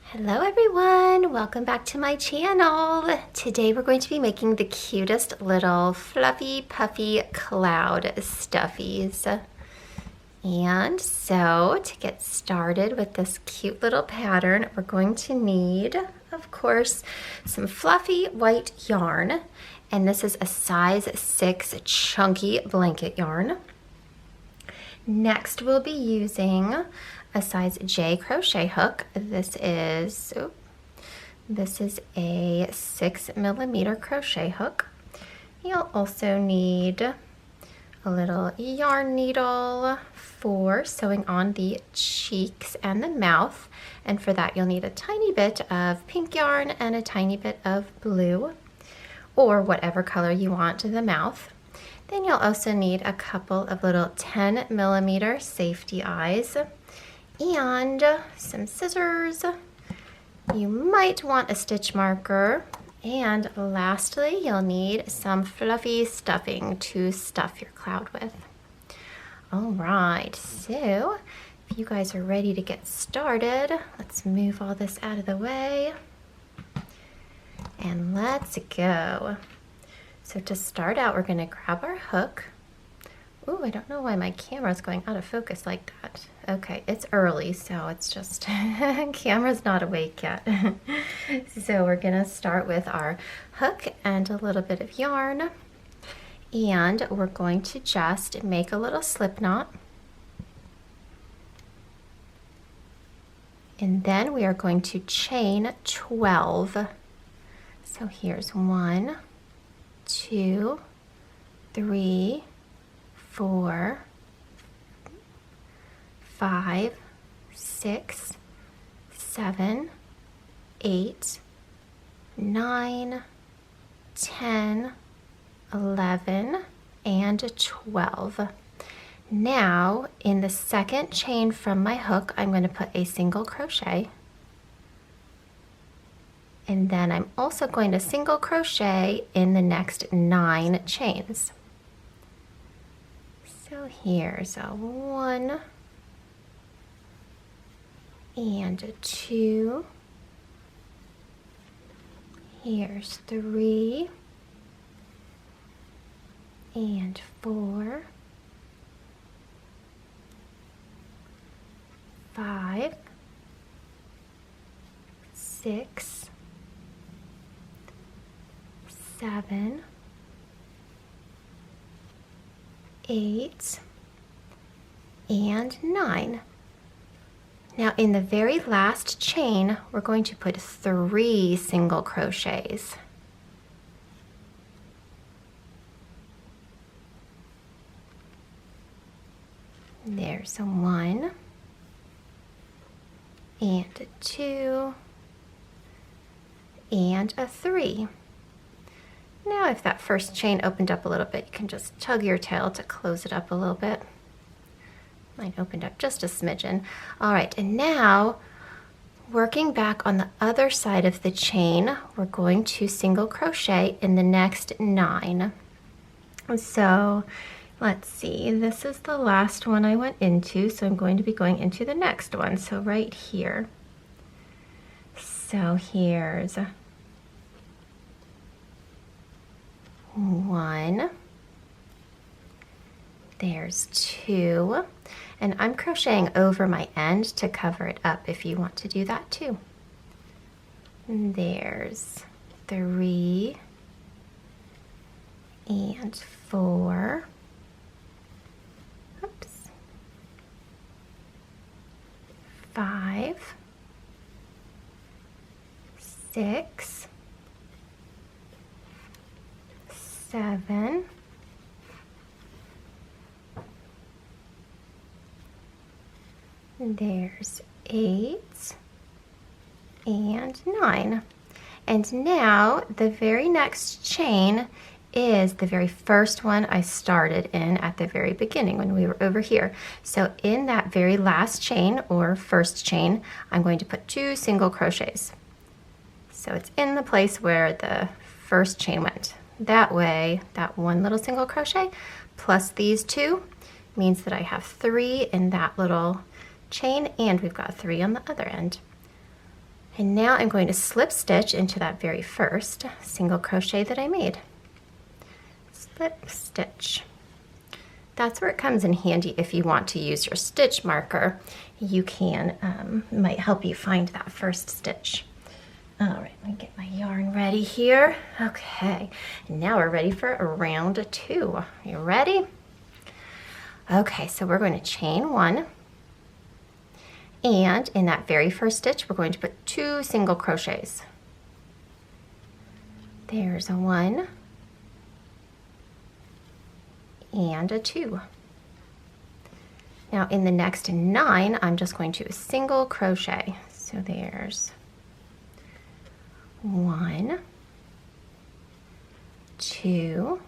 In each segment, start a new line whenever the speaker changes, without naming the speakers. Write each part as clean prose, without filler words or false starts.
Hello everyone, welcome back to my channel. Today we're going to be making the cutest little fluffy puffy cloud stuffies. And so to get started with this cute little pattern, we're going to need, of course, some fluffy white yarn. And this is a size 6 chunky blanket yarn. Next we'll be using a size J crochet hook. This is a 6mm crochet hook. You'll also need a little yarn needle for sewing on the cheeks and the mouth, and for that you'll need a tiny bit of pink yarn and a tiny bit of blue, or whatever color you want to the mouth. Then you'll also need a couple of little 10mm safety eyes and some scissors. You might want a stitch marker, and lastly you'll need some fluffy stuffing to stuff your cloud with. All right, so if you guys are ready to get started, let's move all this out of the way and let's go. So to start out, we're going to grab our hook. Ooh, I don't know why my camera's going out of focus like that. Okay, it's early, so it's just camera's not awake yet. So we're gonna start with our hook and a little bit of yarn, and we're going to just make a little slip knot. And then we are going to chain 12. So here's 1, 2, 3, 4, 5, 6, 7, 8, 9, 10, 11, and 12. Now, in the second chain from my hook, I'm going to put a single crochet. And then I'm also going to single crochet in the next 9 chains. So here's a 1 and a 2. Here's 3 and 4, 5, 6, 7, 8, and 9. Now in the very last chain, we're going to put 3 single crochets. There's a 1 and a 2 and a 3. Now if that first chain opened up a little bit, you can just tug your tail to close it up a little bit. Mine opened up just a smidgen. All right, and now working back on the other side of the chain, we're going to single crochet in the next 9. So let's see, this is the last one I went into, so I'm going to be going into the next one, so right here. So here's 1, there's 2, and I'm crocheting over my end to cover it up if you want to do that too. And there's 3 and 4, oops, 5, 6, 7, 8, and 9. And now the very next chain is the very first one I started in at the very beginning when we were over here. So in that very last chain, or first chain, I'm going to put 2 single crochets. So it's in the place where the first chain went. That way, that 1 little single crochet plus these 2 means that I have 3 in that little chain, and we've got 3 on the other end. And now I'm going to slip stitch into that very first single crochet that I made. Slip stitch. That's where it comes in handy if you want to use your stitch marker. You can, might help you find that first stitch. All right, let me get my yarn ready here. Okay, and now we're ready for round 2. You ready? Okay, so we're going to chain 1. And in that very first stitch, we're going to put 2 single crochets. There's a 1 and a 2. Now in the next 9, I'm just going to single crochet. So there's 1, 2,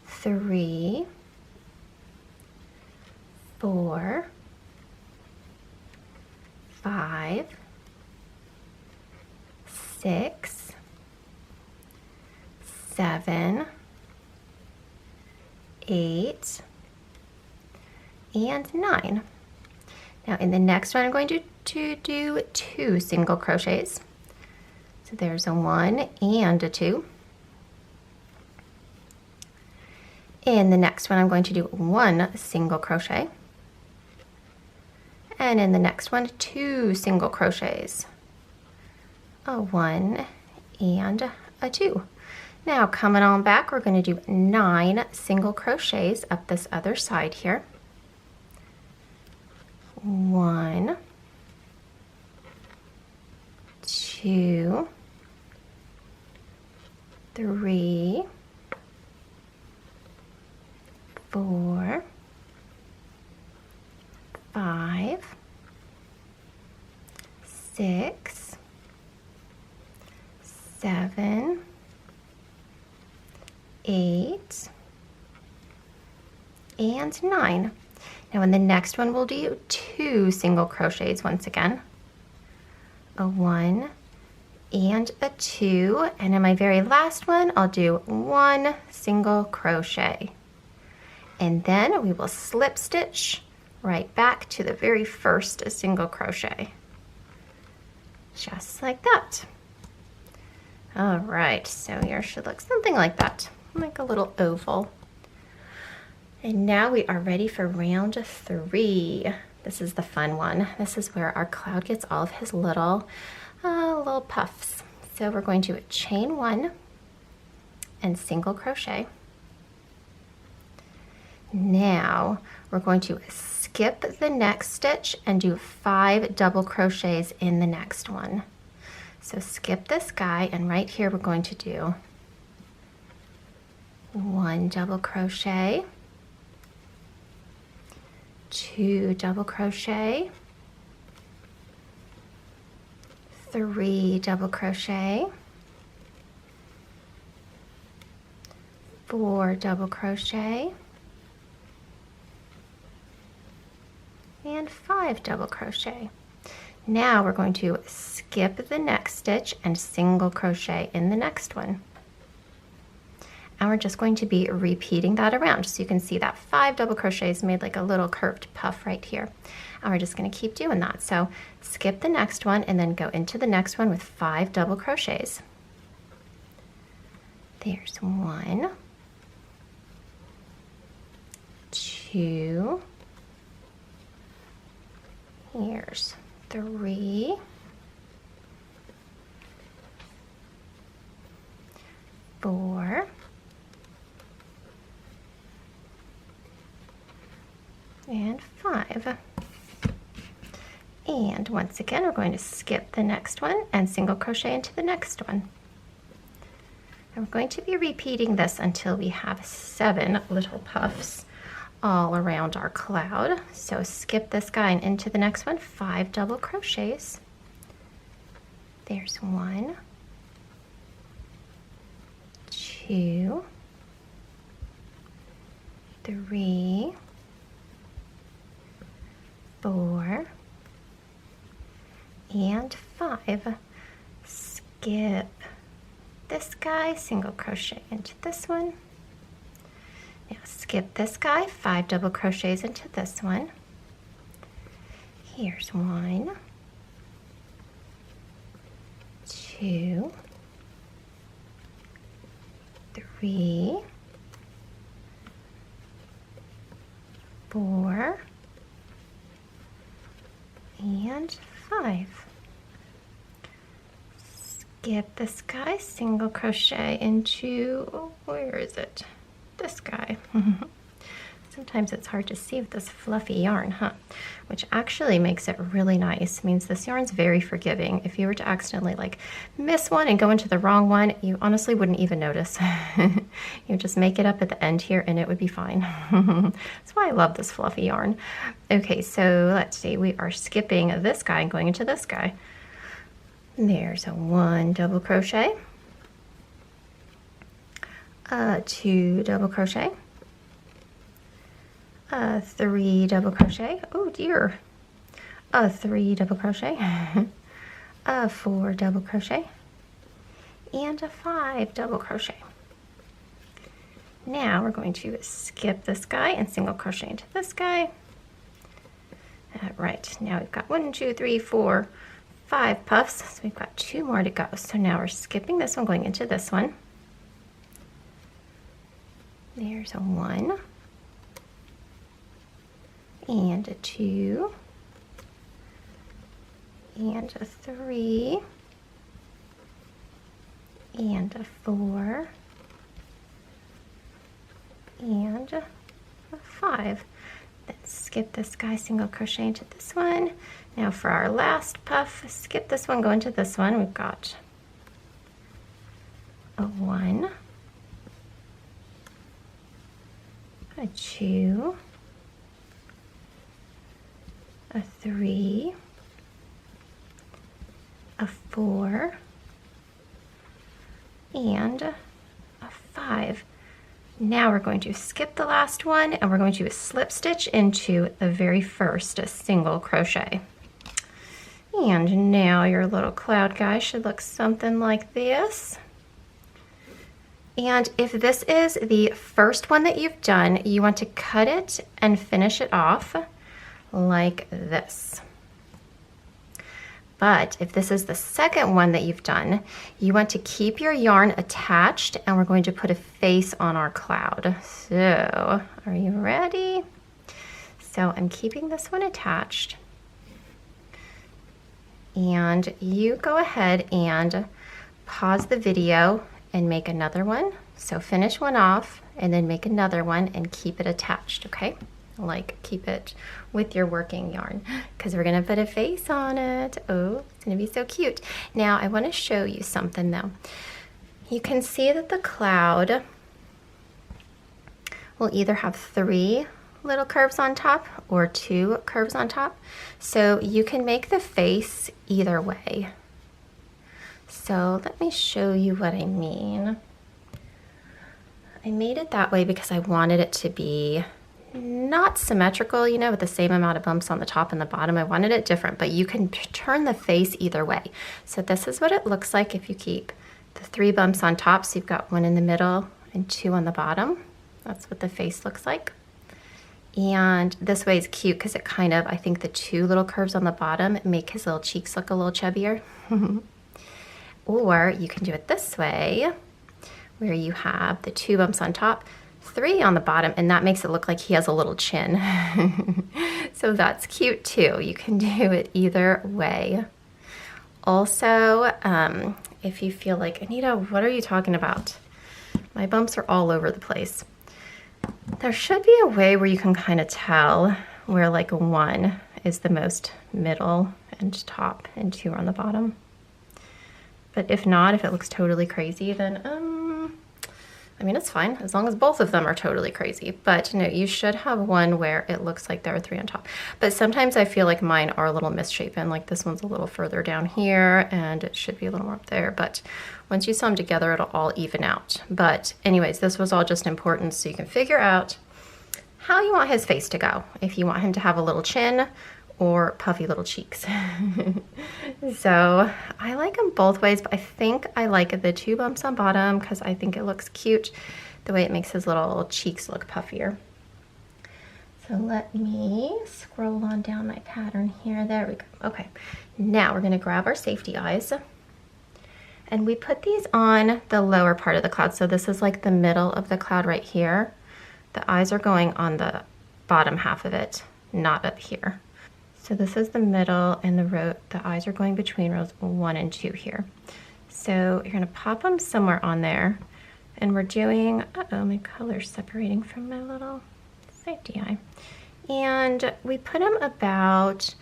3, 4, 5, 6, 7, 8, and 9. Now in the next one, I'm going to do 2 single crochets. So there's a 1 and a 2. In the next one, I'm going to do 1 single crochet. And in the next one, 2 single crochets. A 1 and a 2. Now coming on back, we're going to do 9 single crochets up this other side here. 1, 2, 3, 4, 5, 6, 7, 8, and 9. Now in the next one, we'll do 2 single crochets once again. A 1 and a 2. And in my very last one, I'll do 1 single crochet. And then we will slip stitch right back to the very first single crochet. Just like that. All right, so yours should look something like that, like a little oval. And now we are ready for round 3. This is the fun one. This is where our cloud gets all of his little puffs. So we're going to chain 1 and single crochet. Now we're going to skip the next stitch and do 5 double crochets in the next one. So skip this guy, and right here we're going to do 1 double crochet, 2 double crochet, 3 double crochet, 4 double crochet, and 5 double crochet. Now we're going to skip the next stitch and single crochet in the next one. And we're just going to be repeating that around. So you can see that 5 double crochets made like a little curved puff right here. And we're just going to keep doing that. So skip the next one and then go into the next one with 5 double crochets. There's 1, 2, here's 3, 4, and 5. And once again, we're going to skip the next one and single crochet into the next one. And we're going to be repeating this until we have 7 little puffs all around our cloud. So skip this guy and into the next one, 5 double crochets. There's 1, 2, 3, 4, and 5. Skip this guy, single crochet into this one. Now skip this guy, 5 double crochets into this one. Here's 1, 2, 3, 4, and 5. Skip this guy, single crochet into, where is it? This guy. Sometimes it's hard to see with this fluffy yarn, huh? Which actually makes it really nice. It means this yarn's very forgiving. If you were to accidentally like miss one and go into the wrong one, you honestly wouldn't even notice. You just make it up at the end here and it would be fine. That's why I love this fluffy yarn. Okay, so let's see, we are skipping this guy and going into this guy. There's a 1 double crochet, 2 double crochet, 3 double crochet, oh dear, 3 double crochet, 4 double crochet, and a 5 double crochet. Now we're going to skip this guy and single crochet into this guy. Right, now we've got 1, 2, 3, 4, 5 puffs, so we've got 2 more to go. So now we're skipping this one, going into this one. There's a 1, and a 2, and a 3, and a 4, and a 5. Then skip this guy, single crochet into this one. Now for our last puff, skip this one, go into this one. We've got a 1, a 2, a 3, a 4, and a 5. Now we're going to skip the last one and we're going to slip stitch into the very first single crochet. And now your little cloud guy should look something like this. And if this is the first one that you've done, you want to cut it and finish it off like this. But if this is the second one that you've done, you want to keep your yarn attached and we're going to put a face on our cloud. So, are you ready? So I'm keeping this one attached. And you go ahead and pause the video and make another one. So finish one off and then make another one and keep it attached, okay? Like keep it with your working yarn because we're gonna put a face on it. Oh, it's gonna be so cute. Now I want to show you something though. You can see that the cloud will either have 3 little curves on top or 2 curves on top. So you can make the face either way. So let me show you what I mean. I made it that way because I wanted it to be not symmetrical, you know, with the same amount of bumps on the top and the bottom. I wanted it different, but you can turn the face either way. So this is what it looks like if you keep the 3 bumps on top. So you've got 1 in the middle and 2 on the bottom. That's what the face looks like. And this way is cute because it kind of, I think the 2 little curves on the bottom make his little cheeks look a little chubbier. Or you can do it this way, where you have the 2 bumps on top, 3 on the bottom, and that makes it look like he has a little chin. So that's cute too. You can do it either way. Also, if you feel like, Anita, what are you talking about? My bumps are all over the place. There should be a way where you can kind of tell where like 1 is the most middle and top and 2 are on the bottom. But if not, if it looks totally crazy, then I mean, it's fine as long as both of them are totally crazy. But no, you should have one where it looks like there are 3 on top. But sometimes I feel like mine are a little misshapen, like this one's a little further down here and it should be a little more up there. But once you sew them together, it'll all even out. But anyways, this was all just important so you can figure out how you want his face to go. If you want him to have a little chin or puffy little cheeks. So I like them both ways, but I think I like the 2 bumps on bottom because I think it looks cute. the way it makes his little cheeks look puffier. So let me scroll on down my pattern here. There we go. Okay, now we're going to grab our safety eyes. And we put these on the lower part of the cloud. So this is like the middle of the cloud right here. The eyes are going on the bottom half of it, not up here. So this is the middle, and the eyes are going between rows 1 and 2 here. So you're gonna pop them somewhere on there. And we're doing, uh-oh, my color's separating from my little safety eye. And we put them about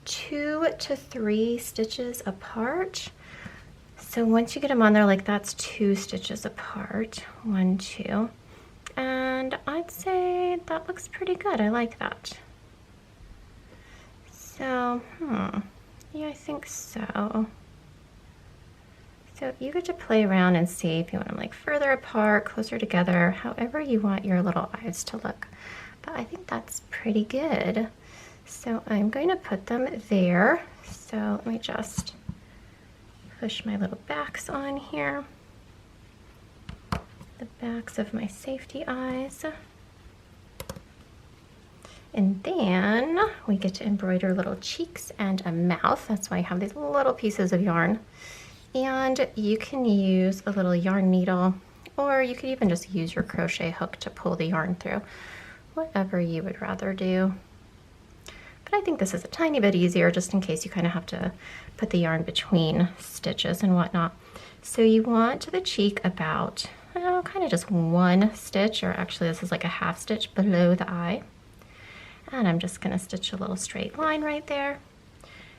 2 to 3 stitches apart. So once you get them on there, like that's 2 stitches apart, 1, 2, and I'd say that looks pretty good. I like that. So, yeah, I think so. So you get to play around and see if you want them like further apart, closer together, however you want your little eyes to look. But I think that's pretty good. So I'm going to put them there. So let me just push my little backs on here, the backs of my safety eyes. And then we get to embroider little cheeks and a mouth. That's why I have these little pieces of yarn. And you can use a little yarn needle, or you could even just use your crochet hook to pull the yarn through, whatever you would rather do. But I think this is a tiny bit easier just in case you kind of have to put the yarn between stitches and whatnot. So you want the cheek about, kind of just 1 stitch, or actually this is like a half stitch below the eye. And I'm just gonna stitch a little straight line right there.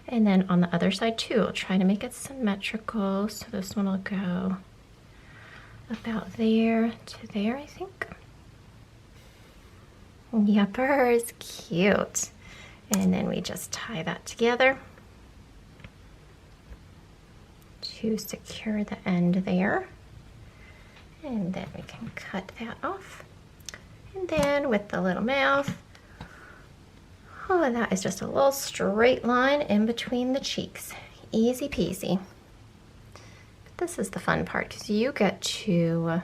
And then on the other side too, I'll try to make it symmetrical. So this one will go about there to there, I think. Yuppers, cute. And then we just tie that together to secure the end there. And then we can cut that off. And then with the little mouth, oh, that is just a little straight line in between the cheeks. Easy peasy. But this is the fun part because you get to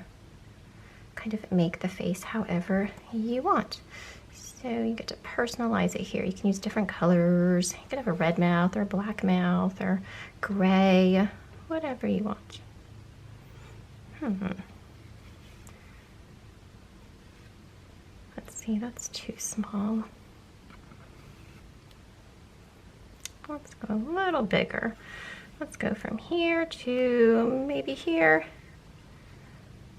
kind of make the face however you want. So you get to personalize it here. You can use different colors. You could have a red mouth or a black mouth or gray, whatever you want. Let's see, that's too small. Let's go a little bigger. Let's go from here to maybe here.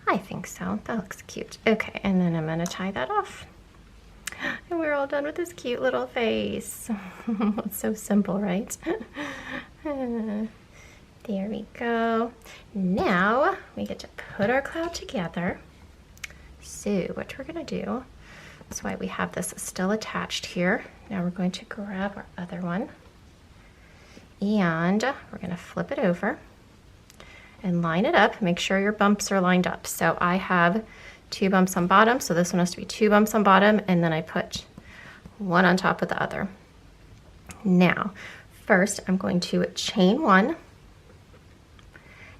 I think so. That looks cute. Okay, and then I'm gonna tie that off. And we're all done with this cute little face. It's so simple, right? There we go. Now we get to put our cloud together. So what we're gonna do, that's why we have this still attached here. Now we're going to grab our other one and we're gonna flip it over and line it up. Make sure your bumps are lined up. So I have 2 bumps on bottom, so this one has to be 2 bumps on bottom, and then I put 1 on top of the other. Now, first I'm going to chain 1,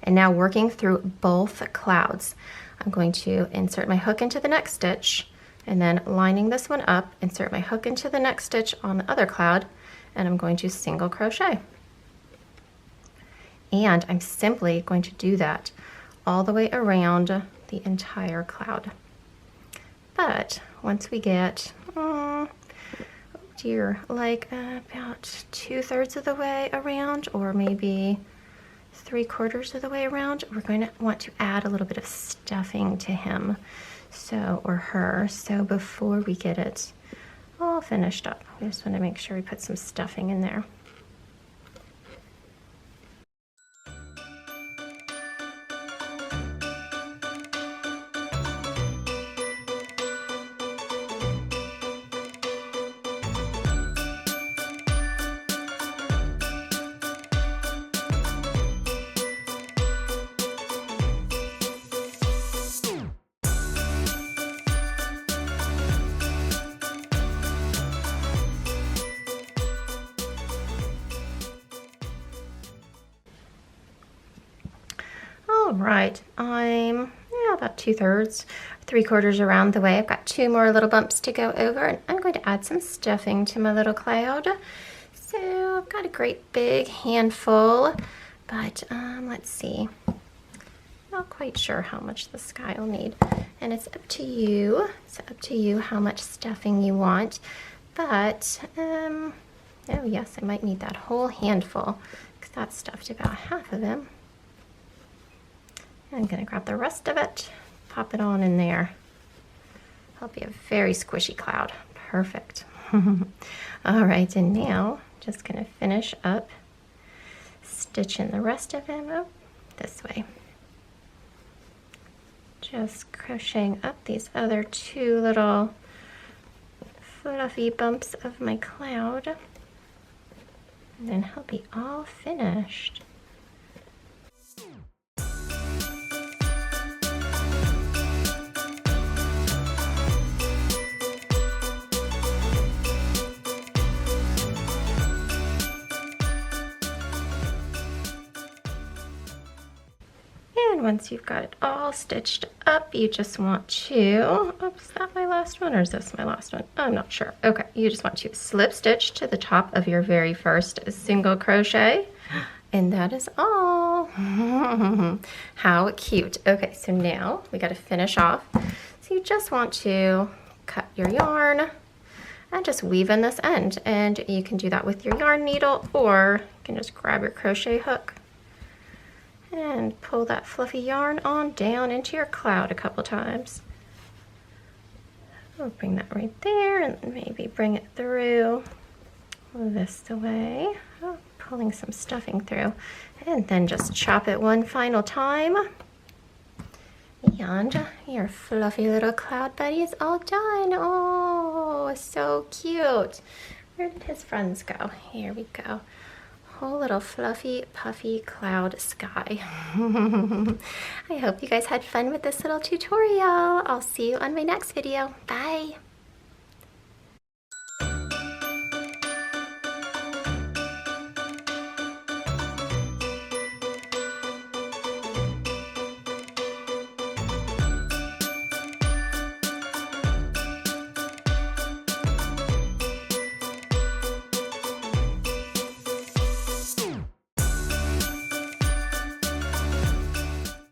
and now working through both clouds, I'm going to insert my hook into the next stitch, and then lining this one up, insert my hook into the next stitch on the other cloud, and I'm going to single crochet. And I'm simply going to do that all the way around the entire cloud. But once we get, oh dear, like about 2/3 of the way around, or maybe 3/4 of the way around, we're going to want to add a little bit of stuffing to him, so, or her. So before we get it all finished up, we just want to make sure we put some stuffing in there. All right, I'm about 2/3, 3/4 around the way. I've got 2 more little bumps to go over, and I'm going to add some stuffing to my little cloud. So I've got a great big handful, but let's see. Not quite sure how much this guy will need, and it's up to you. It's up to you how much stuffing you want, but oh yes, I might need that whole handful because that stuffed about half of him. I'm gonna grab the rest of it, pop it on in there. That'll be a very squishy cloud. Perfect. All right, and now just gonna finish up stitching the rest of him up this way. Just crocheting up these other 2 little fluffy bumps of my cloud, and then he'll be all finished. And once you've got it all stitched up, you just want to, oops, is that my last one or is this my last one? I'm not sure. Okay, you just want to slip stitch to the top of your very first single crochet, and that is all. How cute. Okay, so now we got to finish off. So you just want to cut your yarn and just weave in this end, and you can do that with your yarn needle, or you can just grab your crochet hook and pull that fluffy yarn on down into your cloud a couple times. We'll bring that right there and maybe bring it through this way. Oh, pulling some stuffing through. And then just chop it one final time. And your fluffy little cloud buddy is all done. Oh, so cute. Where did his friends go? Here we go. Whole little fluffy, puffy cloud sky. I hope you guys had fun with this little tutorial. I'll see you on my next video. Bye.